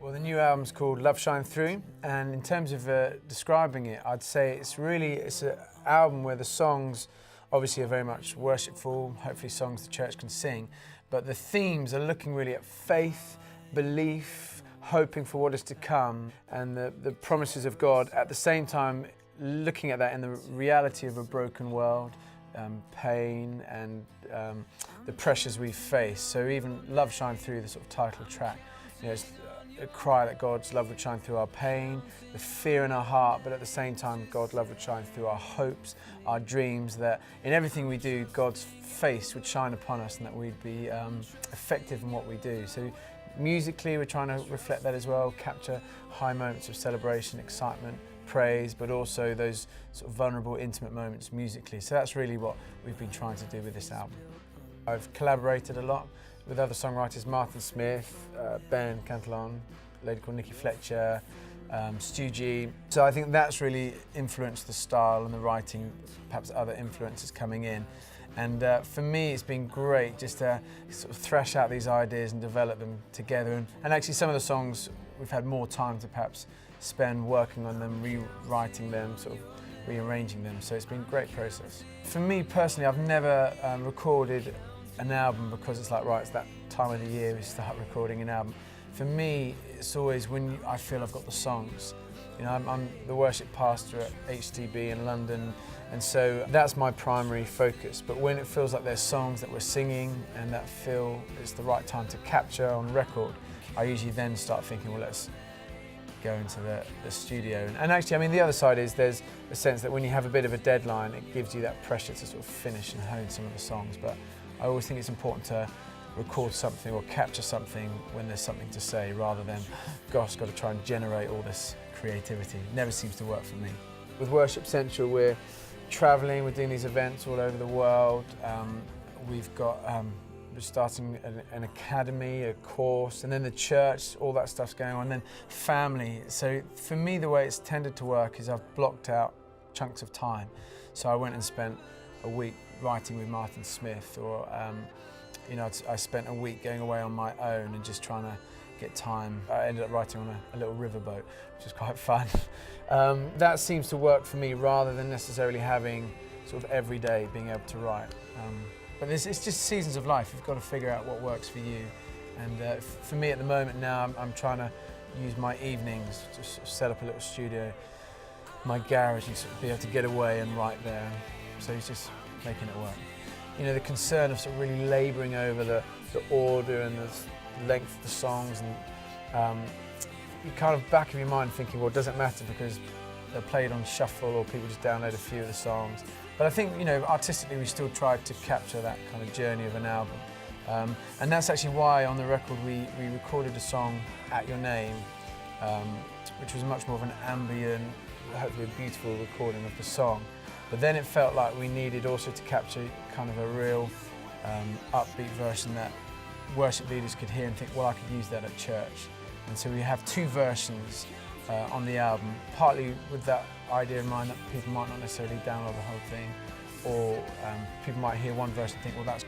Well, the new album's called Love Shine Through, and in terms of describing it, I'd say it's an album where the songs obviously are very much worshipful, hopefully songs the church can sing, but the themes are looking really at faith, belief, hoping for what is to come, and the promises of God, at the same time looking at that in the reality of a broken world, pain and the pressures we face. So even Love Shine Through, the sort of title track, it's a cry that God's love would shine through our pain, the fear in our heart, but at the same time God's love would shine through our hopes, our dreams, that in everything we do God's face would shine upon us and that we'd be effective in what we do. So musically we're trying to reflect that as well, capture high moments of celebration, excitement, praise, but also those sort of vulnerable, intimate moments musically. So that's really what we've been trying to do with this album. I've collaborated a lot with other songwriters, Martin Smith, Ben Cantillon, a lady called Nikki Fletcher, Stu G. So I think that's really influenced the style and the writing, perhaps other influences coming in. And for me, it's been great just to sort of thrash out these ideas and develop them together. And actually some of the songs, we've had more time to perhaps spend working on them, rewriting them, sort of rearranging them. So it's been a great process. For me personally, I've never recorded an album because it's like, right, it's that time of the year we start recording an album. For me, it's always when I feel I've got the songs. You know, I'm the worship pastor at HTB in London, and so that's my primary focus. But when it feels like there's songs that we're singing and that feel it's the right time to capture on record, I usually then start thinking, well, let's go into the studio. And actually, I mean, the other side is there's a sense that when you have a bit of a deadline, it gives you that pressure to sort of finish and hone some of the songs. But I always think it's important to record something or capture something when there's something to say, rather than, gosh, got to try and generate all this creativity. It never seems to work for me. With Worship Central, we're traveling, we're doing these events all over the world. We're starting an academy, a course, and then the church, all that stuff's going on, and then family. So for me, the way it's tended to work is I've blocked out chunks of time. So I went and spent a week writing with Martin Smith, or I spent a week going away on my own and just trying to get time. I ended up writing on a little riverboat, which was quite fun. That seems to work for me, rather than necessarily having sort of every day being able to write. But it's just seasons of life. You've got to figure out what works for you. And for me at the moment now, I'm trying to use my evenings to sort of set up a little studio, my garage, and sort of be able to get away and write there. So it's just making it work. You know, the concern of sort of really labouring over the order and the length of the songs, and you kind of back of your mind thinking, well, does it matter because they're played on shuffle or people just download a few of the songs? But I think, you know, artistically we still tried to capture that kind of journey of an album. And that's actually why on the record we recorded a song, At Your Name, which was much more of an ambient, hopefully a beautiful recording of the song. But then it felt like we needed also to capture kind of a real upbeat version that worship leaders could hear and think, well, I could use that at church. And so we have two versions on the album, partly with that idea in mind that people might not necessarily download the whole thing, or people might hear one verse and think, well, that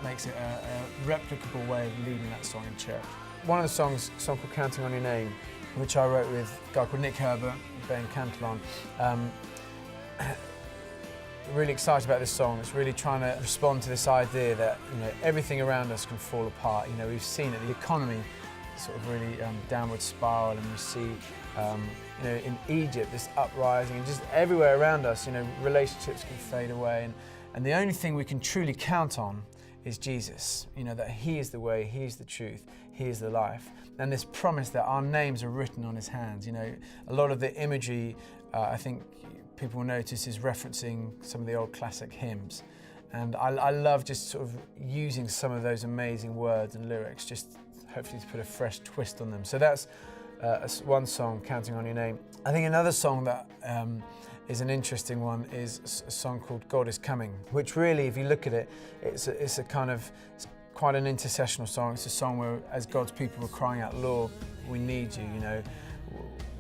makes it a replicable way of leading that song in church. One of the songs, a song called Counting on Your Name, which I wrote with a guy called Nick Herbert, Ben Cantillon. Really excited about this song. It's really trying to respond to this idea that, you know, everything around us can fall apart. You know, we've seen it, the economy sort of really downward spiral, and we see, you know, in Egypt this uprising, and just everywhere around us, you know, relationships can fade away, and the only thing we can truly count on is Jesus. You know, that He is the way, He is the truth, He is the life, and this promise that our names are written on His hands. You know, a lot of the imagery, I think people will notice, is referencing some of the old classic hymns. And I love just sort of using some of those amazing words and lyrics, just hopefully to put a fresh twist on them. So that's one song, Counting on Your Name. I think another song that is an interesting one is a song called God Is Coming, which really, if you look at it, it's quite an intercessional song. It's a song where, as God's people, we're crying out, Lord, we need you, you know.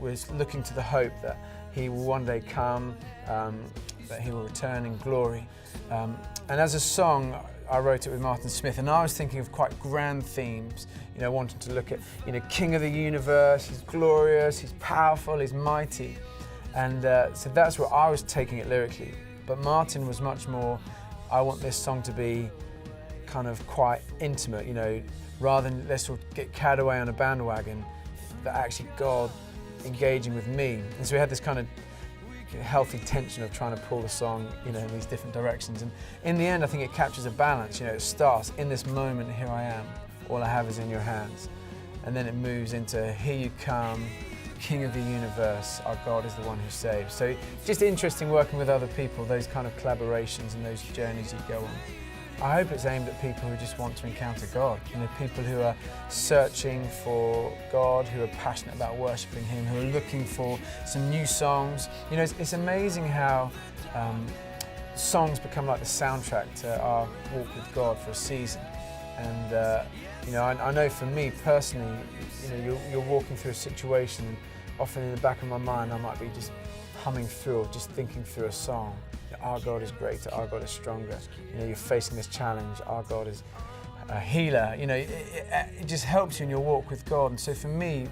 We're looking to the hope that He will one day come, that He will return in glory. And as a song, I wrote it with Martin Smith, and I was thinking of quite grand themes, you know, wanting to look at, you know, King of the universe, he's glorious, he's powerful, he's mighty. And so that's where I was taking it lyrically. But Martin was much more, I want this song to be kind of quite intimate, you know, rather than let's sort of get carried away on a bandwagon, that actually God engaging with me. And so we had this kind of healthy tension of trying to pull the song, you know, in these different directions. And in the end, I think it captures a balance. You know, it starts in this moment, here I am, all I have is in your hands. And then it moves into here you come, King of the universe, our God is the one who saves. So just interesting working with other people, those kind of collaborations and those journeys you go on. I hope it's aimed at people who just want to encounter God, you know, people who are searching for God, who are passionate about worshiping Him, who are looking for some new songs. You know, it's amazing how songs become like the soundtrack to our walk with God for a season. And you know, I know for me personally, you know, you're walking through a situation, and often in the back of my mind I might be just humming through or just thinking through a song. Our God is greater, our God is stronger. You know, you're facing this challenge, our God is a healer. You know, it just helps you in your walk with God. And so for me,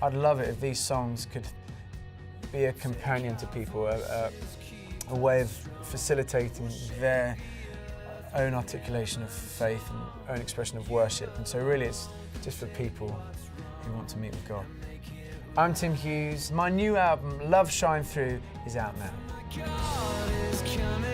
I'd love it if these songs could be a companion to people, a way of facilitating their own articulation of faith and own expression of worship. And so really it's just for people who want to meet with God. I'm Tim Hughes. My new album, Love Shine Through, is out now. God is coming.